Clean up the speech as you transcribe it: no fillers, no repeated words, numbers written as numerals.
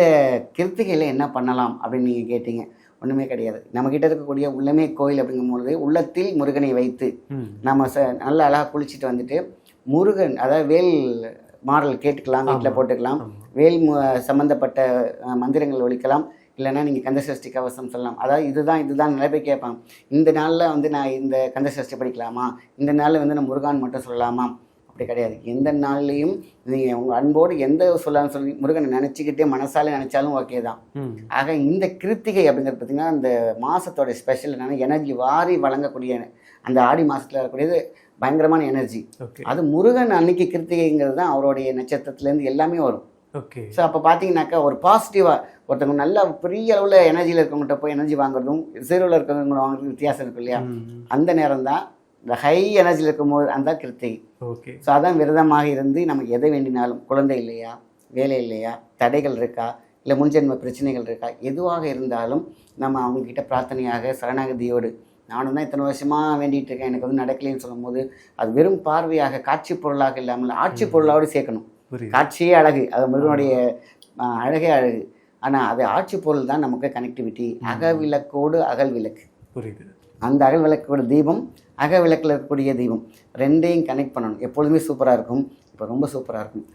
இந்த கிருத்திகையில் என்ன பண்ணலாம் அப்படின்னு நீங்கள் கேட்டீங்க. ஒன்றுமே கிடையாது. நம்மக்கிட்ட இருக்கக்கூடிய உள்ளமே கோயில் அப்படிங்கும்பொழுது உள்ளத்தில் முருகனை வைத்து நம்ம நல்லா அழகாக குளிச்சுட்டு வந்துட்டு முருகன் அதாவது வேல் மாடல் கேட்டுக்கலாம், வீட்டில் போட்டுக்கலாம். வேல் சம்மந்தப்பட்ட மந்திரங்கள் ஒலிக்கலாம். இல்லைன்னா நீங்கள் கந்தசஷ்டி கவசம் சொல்லலாம். அதாவது இதுதான் நிறைய பேர் கேட்பாங்க. இந்த நாளில் வந்து நான் இந்த கந்தசஷ்டி படிக்கலாமா, இந்த நாளில் வந்து நான் முருகான் மட்டும் சொல்லலாமா? அப்படி கிடையாது. எந்த நாள்லேயும் நீங்கள் உங்கள் அன்போடு எந்த சொல்லான்னு சொல்லி முருகனை நினச்சிக்கிட்டே மனசாலே நினச்சாலும் ஓகே தான். ஆக இந்த கிருத்திகை அப்படிங்கிறது பார்த்திங்கன்னா அந்த மாதத்தோட ஸ்பெஷல் என்னென்னா எனர்ஜி வாரி வழங்கக்கூடிய அந்த ஆடி மாதத்தில் இருக்கக்கூடியது பயங்கரமான எனர்ஜி. அது முருகன் அன்னைக்கு கிருத்திகைங்கிறது தான் அவருடைய நட்சத்திரத்துலேருந்து எல்லாமே வரும். ஓகே. ஸோ அப்போ பார்த்தீங்கன்னாக்கா ஒரு பாசிட்டிவாக ஒருத்தவங்க நல்ல பெரிய அளவில் எனர்ஜியில் இருக்கவங்ககிட்ட போய் எனர்ஜி வாங்குறதும் ஜீரோவில் இருக்கிறவங்க வாங்குறதும் வித்தியாசம் இருக்கு இல்லையா? அந்த நேரம் தான் இந்த ஹை எனர்ஜியில் இருக்கும்போது அந்த கிருத்திகை. ஓகே. ஸோ அதான் விரதமாக இருந்து நமக்கு எதை வேண்டினாலும், குழந்தை இல்லையா, வேலை இல்லையா, தடைகள் இருக்கா, இல்லை முன்ஜென்ம பிரச்சனைகள் இருக்கா, எதுவாக இருந்தாலும் நம்ம அவங்கக்கிட்ட பிரார்த்தனையாக சரணாகதியோடு நானும் தான் இத்தனை வருஷமாக வேண்டிகிட்டு இருக்கேன், எனக்கு வந்து நடக்கலைன்னு சொல்லும் போது அது வெறும் பார்வையாக காட்சி பொருளாக இல்லாமல் ஆட்சி பொருளோடு சேர்க்கணும். காட்சியே அழகு, அது முருகனுடைய அழகே அழகு. ஆனால் அது ஆட்சி பொருள் தான் நமக்கு கனெக்டிவிட்டி. அகவிளக்கோடு அகல் விளக்கு. புரியுது. அந்த அகல் விளக்கோட தீபம், அக விளக்கில் இருக்கக்கூடிய தீபம் ரெண்டையும் கனெக்ட் பண்ணணும். எப்பொழுதுமே சூப்பராக இருக்கும். இப்போ ரொம்ப சூப்பராக இருக்கும்.